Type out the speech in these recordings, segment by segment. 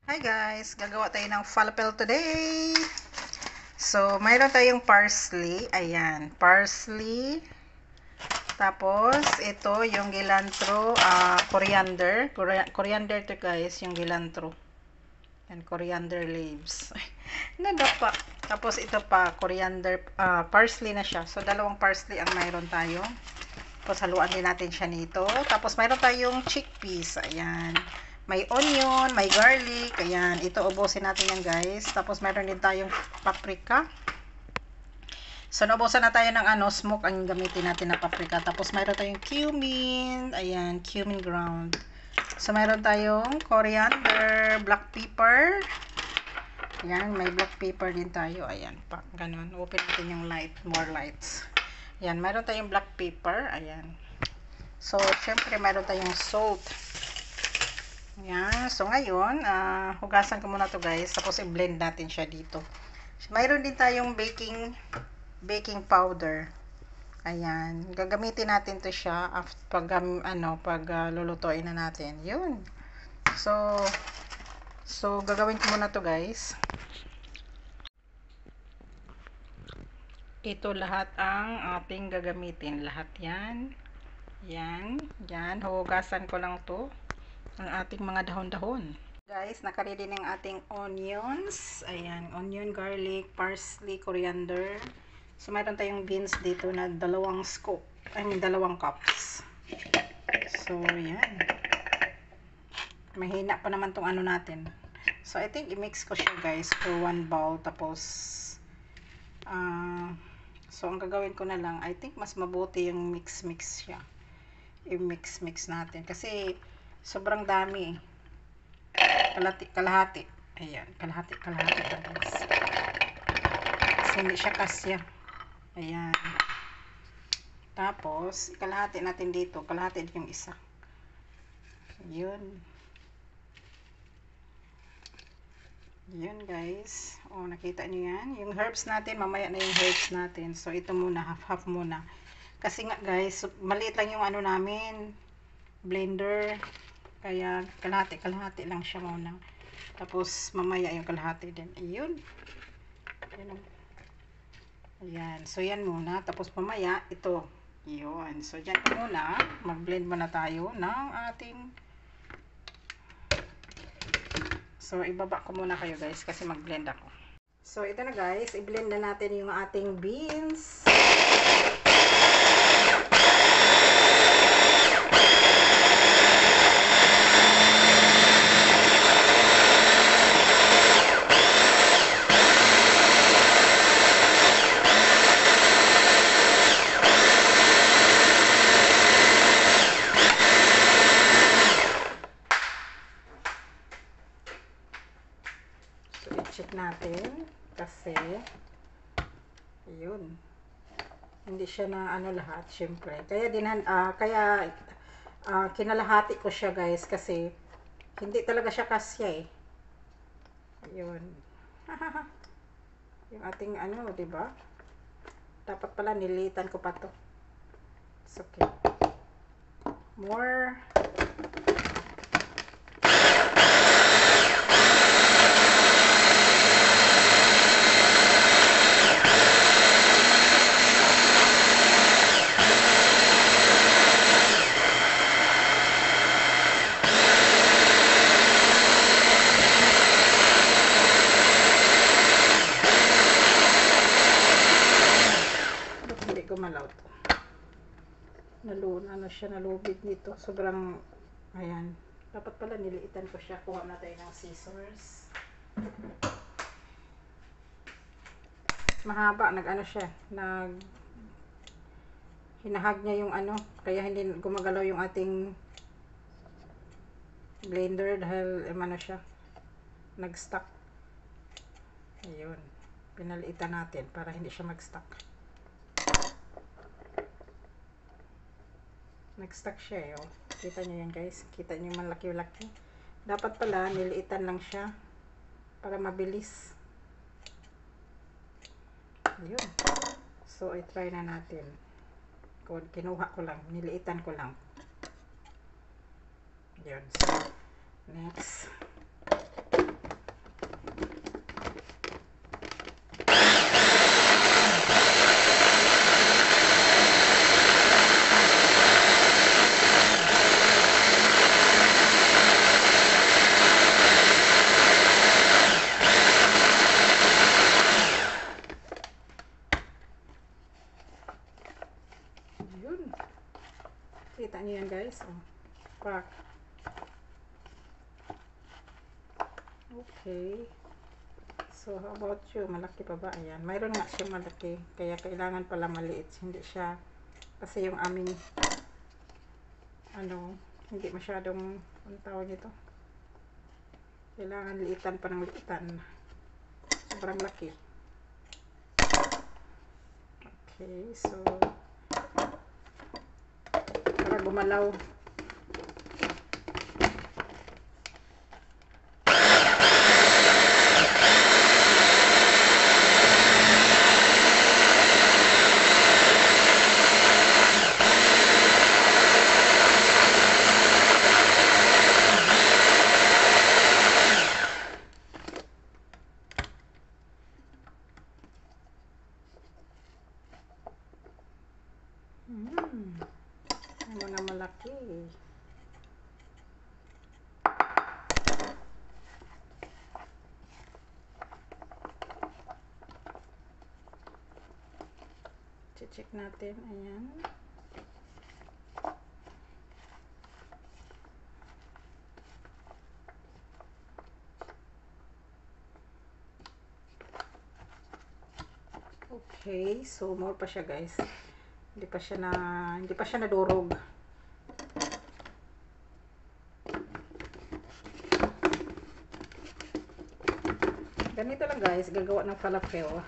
Hi guys! Gagawa tayo ng falafel today. So, mayroon tayong parsley. Ayan, parsley. Tapos, ito yung cilantro, coriander. Coriander to guys, yung cilantro. And coriander leaves. Nadapa. Tapos, ito pa, coriander, parsley na siya. So, dalawang parsley ang mayroon tayo. Tapos, haluan din natin siya nito. Tapos, mayroon tayong chickpeas. Ayan. May onion, may garlic. Ayan. Ito, ubusin natin yan, guys. Tapos, mayroon din tayong paprika. So, naubusan na tayo ng smoke ang gamitin natin na paprika. Tapos, mayroon tayong cumin. Ayan, cumin ground. So, mayroon tayong coriander, black pepper. Ayan, may black pepper din tayo. Ayan, pa, ganun. Open natin yung light, more lights. Ayan, mayroon tayong black pepper. Ayan. So, syempre, mayroon tayong salt. Ayan. So, ngayon, hugasan ko muna to guys. Tapos, i-blend natin siya dito. Mayroon din tayong baking powder. Ayan. Gagamitin natin to siya pag lulutuin na natin. Yun. So, gagawin ko muna to guys. Ito lahat ang ating gagamitin. Lahat yan. Yan. Yan. Hugasan ko lang to. Ang ating mga dahon-dahon. Guys, nakaready ng ating onions. Ayan, onion, garlic, parsley, coriander. So, mayroon tayong beans dito na dalawang scoop. Dalawang cups. So, yan. Mahina pa naman tong natin. So, I think i-mix ko siya guys for one bowl. Tapos, so, ang gagawin ko na lang, I think mas mabuti yung mix-mix siya. I-mix-mix natin. Kasi, sobrang dami. Kalahati. Ayan, kalahati guys. Kasi hindi siya kasya. Ayan. Tapos, kalahati natin dito. Kalahati din yung isa. Yun. Yun guys. O, nakita nyo yan. Yung herbs natin, mamaya na yung herbs natin. So, ito muna, half muna. Kasi nga guys, maliit lang yung namin. Blender. Kaya, kalahati lang siya muna. Tapos, mamaya yung kalahati din. Ayun. Ayan. So, yan muna. Tapos, mamaya, ito. Yun. So, dyan muna. Mag-blend muna tayo ng ating. So, ibaba ko muna kayo guys kasi mag-blend ako. So, ito na guys. I-blend na natin yung ating beans. Check natin kasi yun, hindi siya na lahat syempre, kaya kinalahati ko siya guys kasi hindi talaga siya kasya yun. Yung ating diba, dapat pala nilitan ko pa to. It's okay, more. Gumalaw to. Nalubid nito. Sobrang, ayan. Dapat pala niliitan ko siya. Kuha na tayo ng scissors. Mahaba. Siya. Hinahag niya yung kaya hindi gumagalaw yung ating blender dahil siya. Nag-stuck. Ayun. Pinaliitan natin para hindi siya mag-stuck. Nag-stuck siya Kita nyo yan guys. Kita nyo yung malaki-laki. Dapat pala niliitan lang siya para mabilis. Yun. So, i-try na natin. Kinuha ko lang. Niliitan ko lang. Yun. So, next. Kita niyo yan guys. Oh. Pak. Okay. So, how about you? Malaki pa ba? Ayan. Mayroon nga siya malaki. Kaya kailangan pala maliit. Hindi siya. Kasi yung aming hindi masyadong ang tawag nito. Kailangan liitan pa ng liitan. Sobrang laki. Okay. So, para gumalaw. Yung mga malaki. Check natin. Ayan. Okay. So, more pa siya guys. Hindi pa siya nadurog. Ganito lang guys, gagawa ng falafel.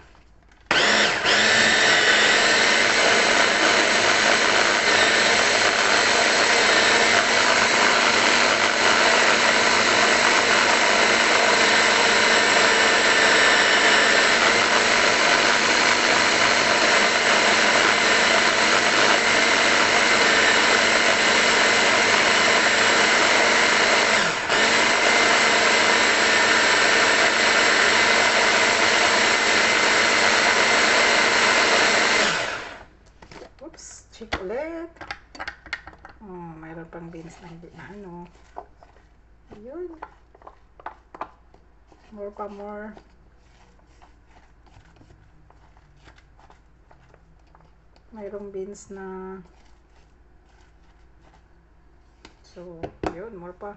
Check ulit. Oh, mayroon pang beans na hindi na Ayun. More pa more. Mayroong beans na. So, yun, more pa.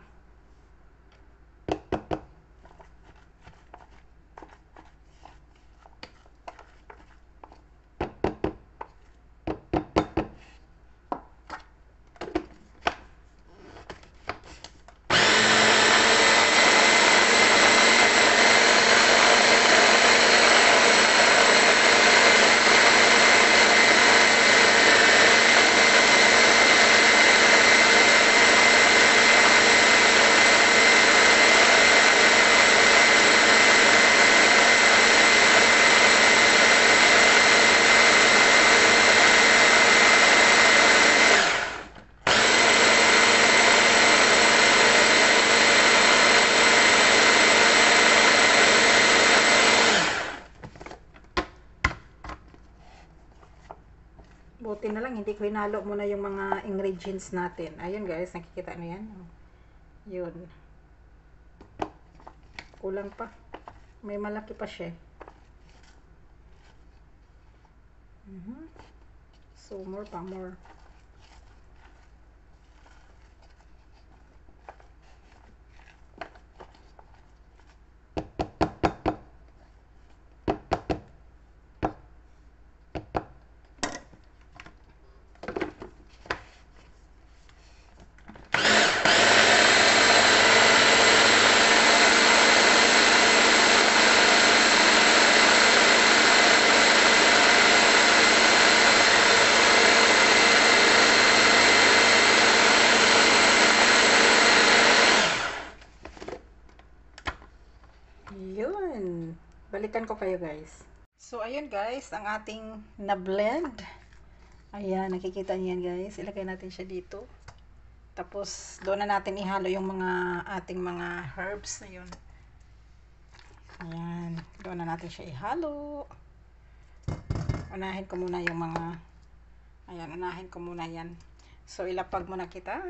Buti na lang, hindi ko hinalo muna yung mga ingredients natin. Ayun guys, nakikita nyo yan. Yun. Kulang pa. May malaki pa siya. So, more pa, more. Yun. Balikan ko kayo guys. So, ayun guys, ang ating na-blend. Ayan, nakikita niyo yan guys. Ilagay natin siya dito. Tapos, doon na natin ihalo yung mga ating mga herbs na yun. Ayan, doon na natin siya ihalo. Unahin ko muna yung mga, ayan, unahin ko muna yan. So, ilapag muna kita.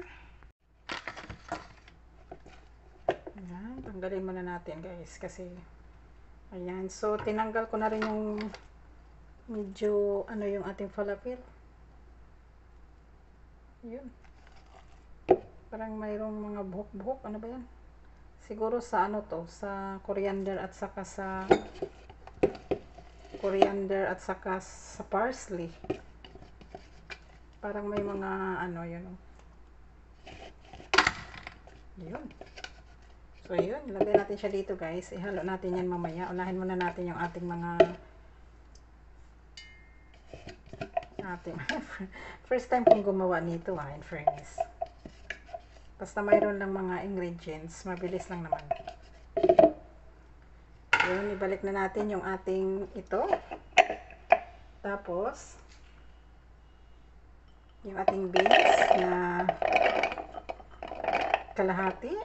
Ayan, tanggalin muna natin guys kasi ayan, so tinanggal ko na rin yung medyo yung ating falafel. Yun. Parang mayroong mga buhok-buhok. Ano ba yan? Siguro sa ano to, sa coriander at saka sa parsley. Parang may mga ano yun. Yun. So yun, ilagay natin siya dito guys. Ihalo natin yan mamaya. Unahin muna natin yung ating first time kong gumawa nito in fairness. Basta mayroon lang mga ingredients, mabilis lang naman. Yun, ibalik na natin yung ating ito. Tapos yung ating beans na kalahati.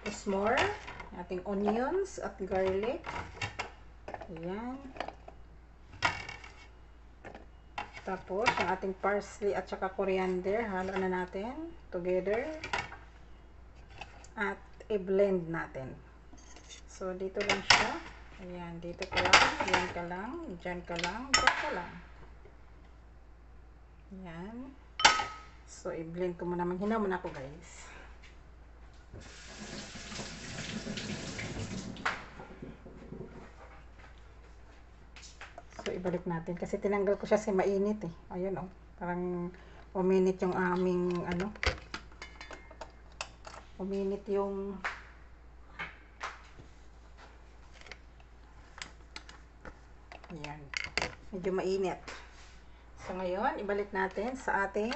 Tapos more, ating onions at garlic. Ayan. Tapos, yung ating parsley at saka coriander, halo na natin together. At i-blend natin. So, dito lang siya. Ayan, dito ka lang, diyan ka lang, diyan ka lang, diyan ka lang. Ayan. So, i-blend ko muna. Manghinaw muna ako guys. So, ibalik natin. Kasi tinanggal ko siya kasi mainit eh. Ayun oh. Parang uminit yung aming ano. Uminit yung ayan. Medyo mainit. So, ngayon, ibalik natin sa ating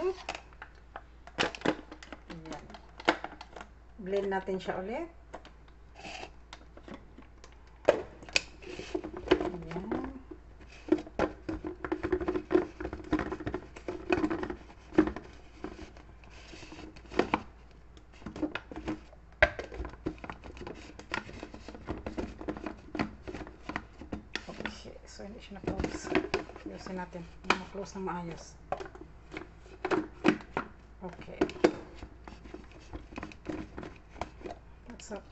ayan. Blend natin siya ulit. So, hindi siya na-close. Close natin. Ma-close ng maayos. Okay. What's up?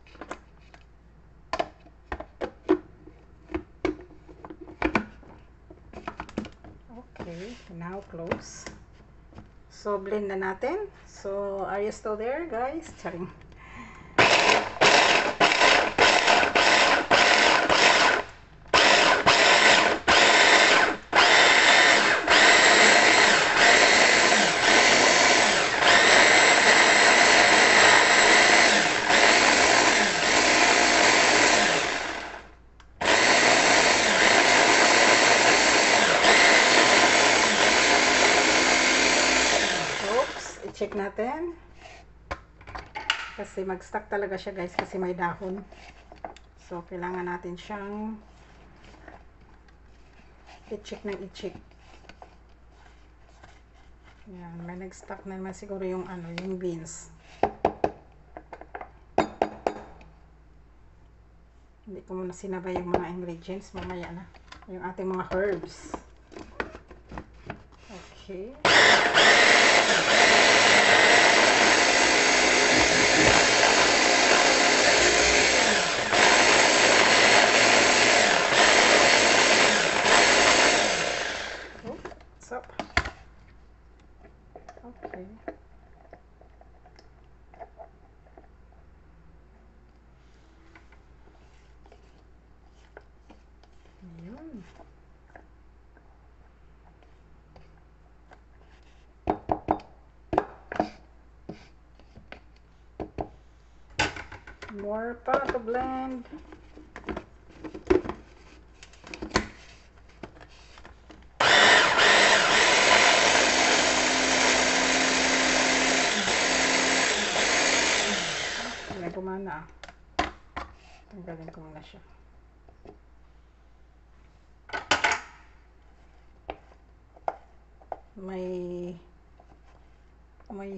Okay. Now, close. So, blend na natin. So, are you still there, guys? Charing. Check natin kasi mag-stuck talaga siya guys kasi may dahon, so kailangan natin siyang i-check ng i-check. Yan, may nag-stuck na naman siguro yung ano, yung beans. Hindi ko muna sinabay yung mga ingredients, mamaya na yung ating mga herbs. Okay. Okay. Ayun. More pa to blend. Gumana. Tanggalin ko muna siya. May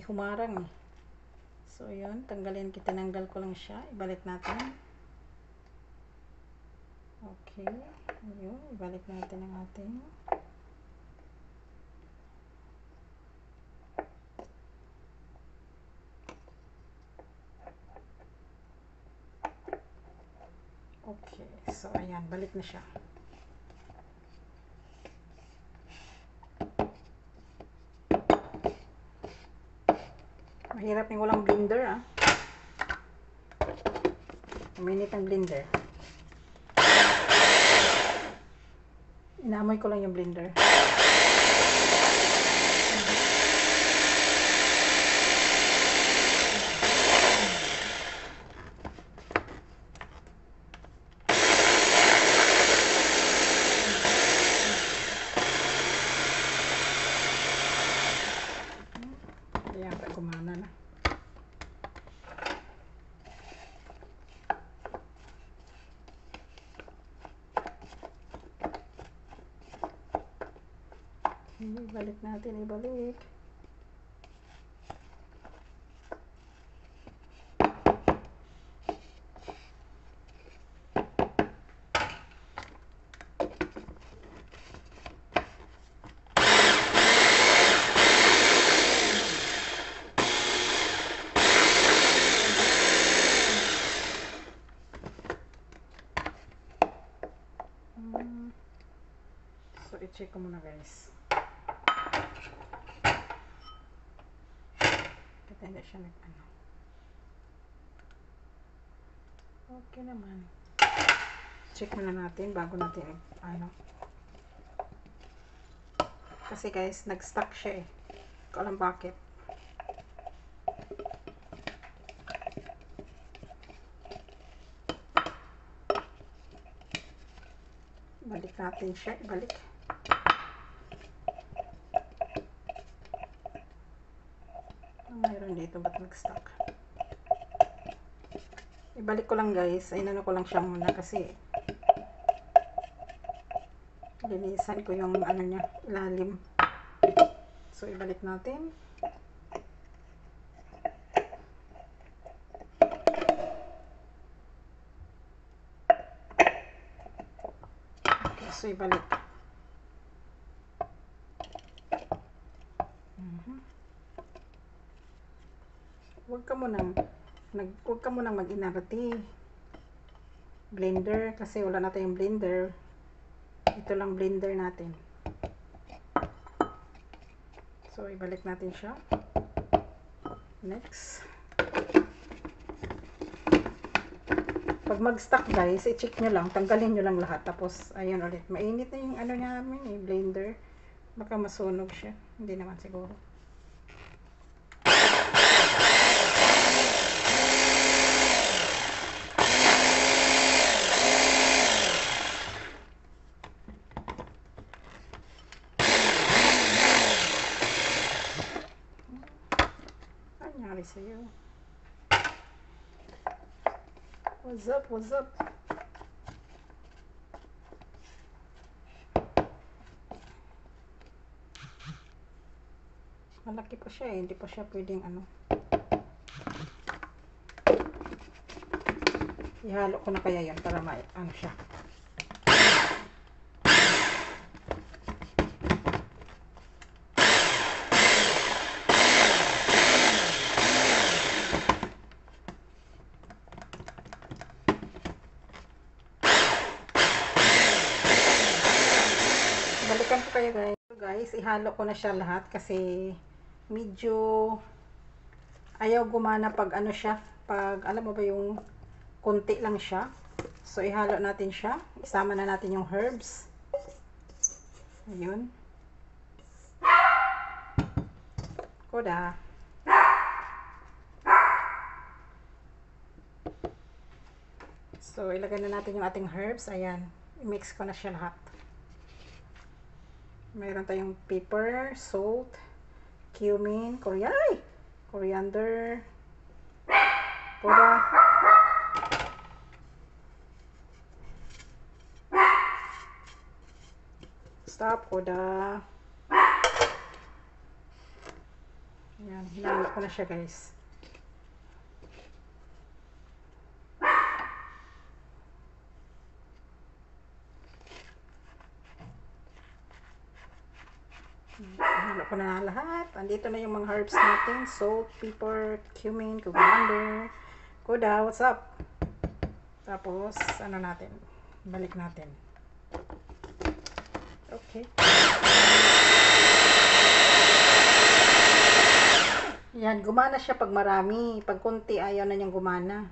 humarang eh. So yun, tinanggal ko lang siya. Ibalik natin. Okay. Ayun, ibalik natin ang ating okay. So, ayan. Balik na siya. Mahirap yung walang blender, ah. Uminit ang blender. Inaamoy ko lang yung blender. Ayan, gumana na. Ibalik natin, ibalik. So, i-check ko muna, guys. Kita hindi siya nag-ano. Okay naman. Check muna natin bago natin ano. Kasi guys, nag-stuck siya eh. Hindi ko alam bakit. Balik natin siya. Ibalik. Mayroon dito, ba't nag-stuck? Ibalik ko lang, guys. Inano ko lang siya muna kasi linisan ko yung ano niya, ilalim. So, ibalik natin. Okay, so ibalik. Huwag ka munang mag-inarati blender kasi wala na tayong blender. Ito lang blender natin. So ibalik natin siya. Next, pag mag-stuck, guys, i-check nyo lang, tanggalin nyo lang lahat, tapos ayun ulit. Mainit na yung ano namin eh, blender. Baka masunog siya. Hindi naman siguro. Nangyari sa'yo. What's up? What's up? Malaki pa siya eh. Hindi pa siya pwedeng ano. Ihalo ko na kaya yan para ano siya. Balikan ko kayo, guys. So guys, ihalo ko na siya lahat kasi medyo ayaw gumana pag ano siya, pag alam mo ba yung konti lang siya. So ihalo natin siya, isama na natin yung herbs. Ayun. Koda. So ilagay na natin yung ating herbs. Ayan, i-mix ko na siya lahat. Mayroon tayong pepper, salt, cumin, coriander, koda, koda. Ayan, hinalo ko na siya, guys. Hinalo ko na lahat. Andito na yung mga herbs natin. Salt, pepper, cumin, coriander, koda, what's up? Tapos, ano natin? Balik natin. Okay. Yan Ayan, gumana siya pag marami. Pag konti, ayaw na niyang gumana.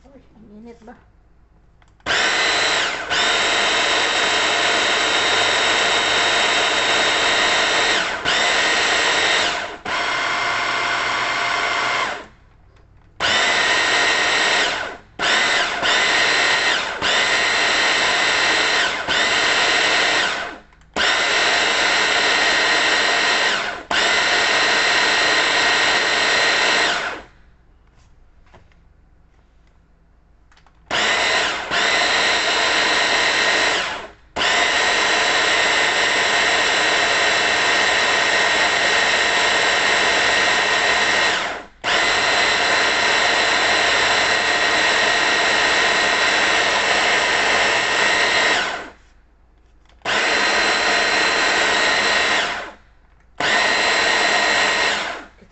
Uy, ang init ba?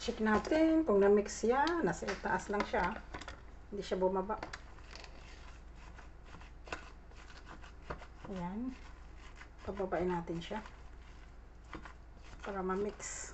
Check natin kung na-mix siya. Nasa taas lang siya. Hindi siya bumaba. Ayan. Pababain natin siya. Para ma-mix.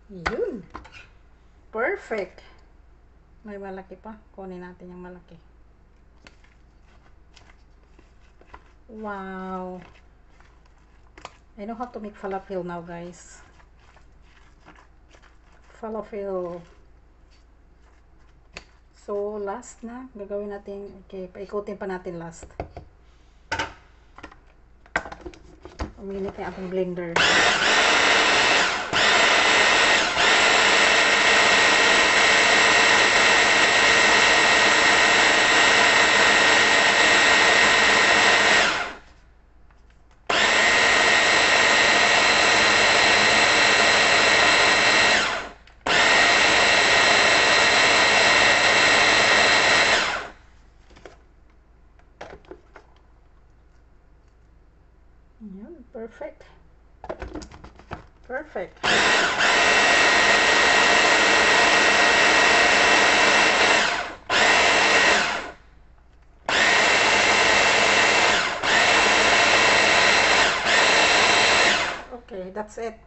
Yun. Perfect. May malaki pa. Kunin natin yung malaki. Wow. I know how to make falafel now, guys. Falafel. So, last na. Gagawin natin. Okay, paikutin pa natin last. Uminit na ating blender. Yun, perfect. Perfect. Okay, that's it.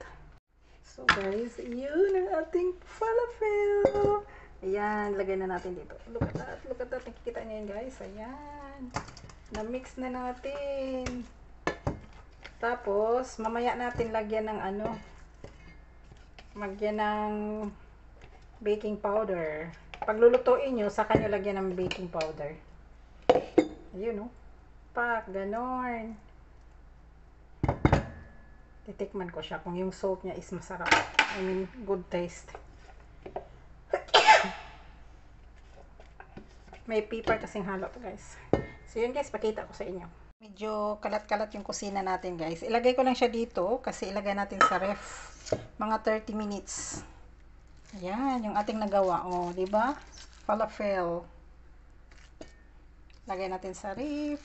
So guys, yun ang ating falafel. Ayan, lagay na natin dito. Look at that, look at that. Nakikita niyo yun, guys. Ayan. Na-mix na natin. Tapos, mamaya natin lagyan ng ano, magyan ng baking powder. Pag lulutuin nyo, saka nyo lagyan ng baking powder. Ayun, no? Pak, ganon. Titikman ko siya kung yung salt niya is masarap. I mean, good taste. May pepper kasing halo, guys. So, yun guys, pakita ko sa inyo. Medyo kalat-kalat yung kusina natin, guys. Ilagay ko lang siya dito kasi ilagay natin sa ref mga 30 minutes. Ayan, yung ating nagawa. Oh, di ba? Falafel. Lagay natin sa ref.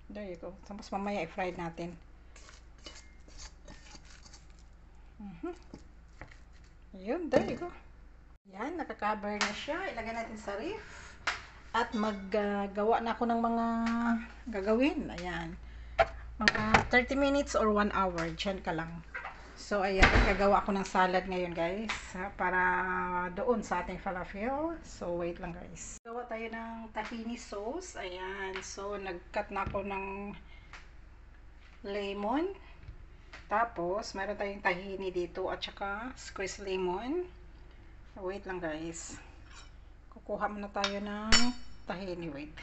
There you go. Tapos mamaya i-fry natin. Yun, there you go. Yan, naka-cover na siya. Ilagay natin sa ref. At maggawa na ako ng mga gagawin. Ayan. Mga 30 minutes or 1 hour. Diyan ka lang. So, ayan. Gagawa ako ng salad ngayon, guys. Para doon sa ating falafel. So, wait lang, guys. Gawa tayo ng tahini sauce. Ayan. So, nag-cut na ako ng lemon. Tapos, meron tayong tahini dito at saka squeezed lemon. Wait lang guys. Kukuha muna tayo ng tahini. Wait.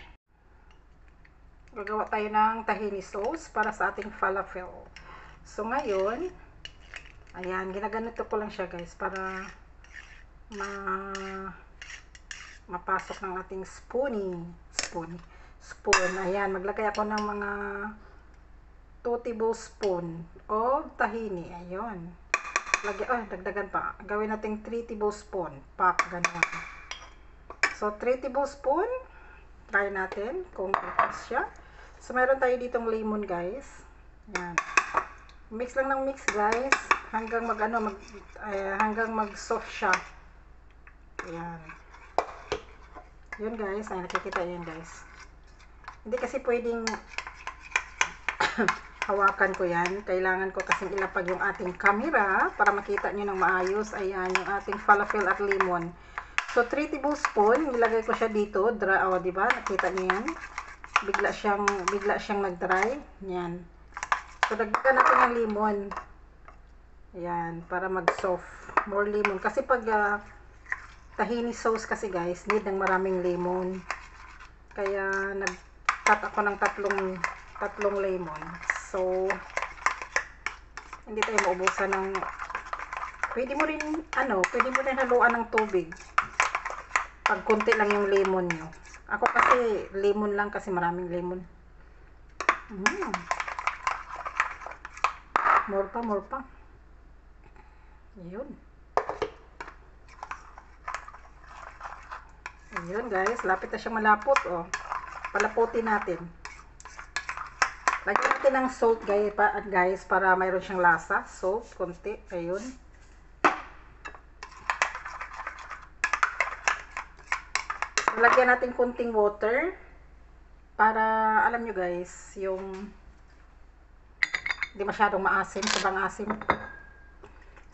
Gagawa tayo ng tahini sauce para sa ating falafel. So, ngayon, ayan, ginaganito ko lang siya guys para mapasok ng ating spoon. Ayan, maglagay ako ng mga 2 tablespoon o tahini. Ayun. Dagdagan pa. Gawin natin 3 tablespoon. Pack, ganun. So, 3 tablespoon. Try natin kung pass siya. So, meron tayo ditong lemon, guys. Ayan. Mix lang ng mix, guys. Hanggang mag-soft siya. Ayan. Yun, guys. Ay, nakikita yun, guys. Hindi kasi pwedeng hawakan ko yan. Kailangan ko kasing ilapag yung ating camera para makita nyo ng maayos. Ayan, yung ating falafel at lemon. So, 3 tablespoon. Nilagay ko siya dito. Diba? Nakita nyo yan? Bigla siyang nag-dry. Yan. So, dagdagan natin ng lemon. Ayan, para mag-soft. More lemon. Kasi pag tahini sauce kasi guys, need ng maraming lemon. Kaya, nag-cut ako ng tatlong lemon. So, hindi tayo maubusan ng, pwede mo rin haluan ng tubig. Pag konti lang yung lemon nyo. Ako kasi, lemon lang kasi maraming lemon. More pa. Ayun. Ayun guys, lapit na siyang malapot. Oh. Palaputin natin. Lagyan natin ng salt guys para mayroon siyang lasa. Salt, konti. Ayun. Lagyan natin konting water para, alam nyo guys, yung hindi masyadong maasim, sobrang asim.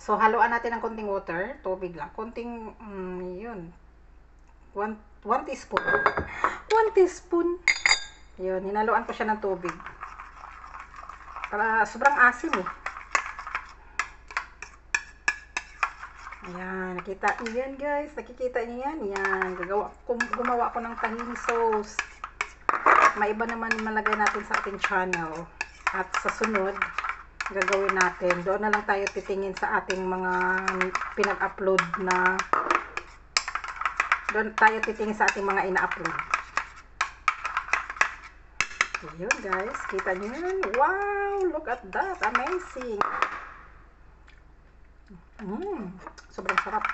So, haluan natin ng konting water, tubig lang. Konting, yun. 1 teaspoon. 1 teaspoon. Yun, hinaluan ko siya ng tubig. Para, sobrang asim eh. Ayan, nakita niyo yan guys. Nakikita niyo yan. Yan, gumawa ko ng tahini sauce. Maiba naman malagay natin sa ating channel. At sa sunod, gagawin natin. Doon na lang tayo titingin sa ating mga pinag-upload na, doon tayo titingin sa ating mga ina-upload. Ayun guys, kita niyo yan. Wow, look at that. Amazing. Sobrang sarap.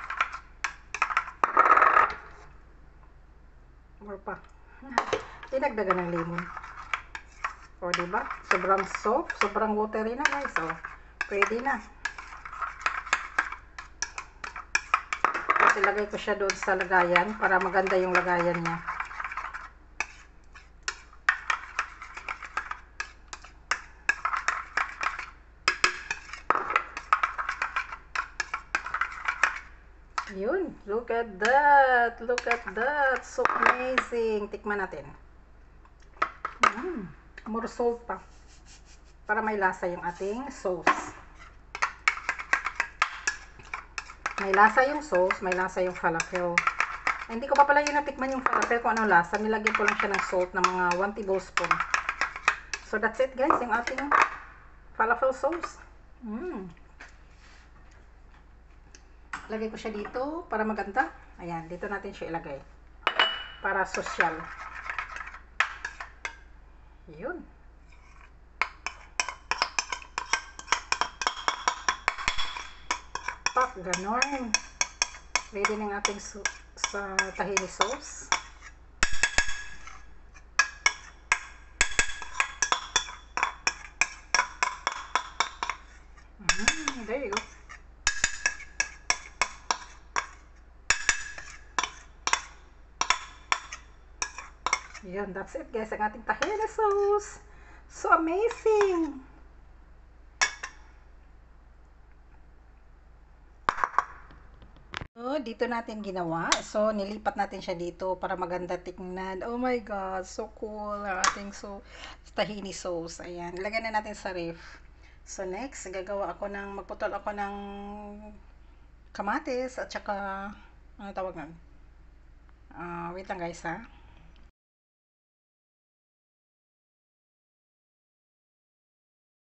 More pa. Dinagdagan ng lemon. O, diba? Sobrang soft, sobrang watery na guys. O, pwede na. Tapos ilagay ko siya doon sa lagayan para maganda yung lagayan niya. Yun, look at that. Look at that. So amazing. Tikman natin. More salt pa. Para may lasa yung ating sauce. May lasa yung sauce, may lasa yung falafel. Ay, hindi ko pa pala yun natikman yung falafel kung anong lasa. Nilagyan ko lang siya ng salt na mga 1 tablespoon. So that's it guys, yung ating falafel sauce. Lagay ko siya dito para maganda. Ayan, dito natin siya ilagay. Para sosyal. Yun. Pak, ganon. Ready ng ating sa tahini sauce. There you go. Yan, that's it guys, ang ating tahini sauce. So amazing! So, dito natin ginawa. So, nilipat natin siya dito para maganda tingnan. Oh my God, so cool ang ating tahini sauce. Ayan, ilagay na natin sa ref. So next, magputol ako ng kamatis at saka, ano tawag nun? Wait lang guys ha.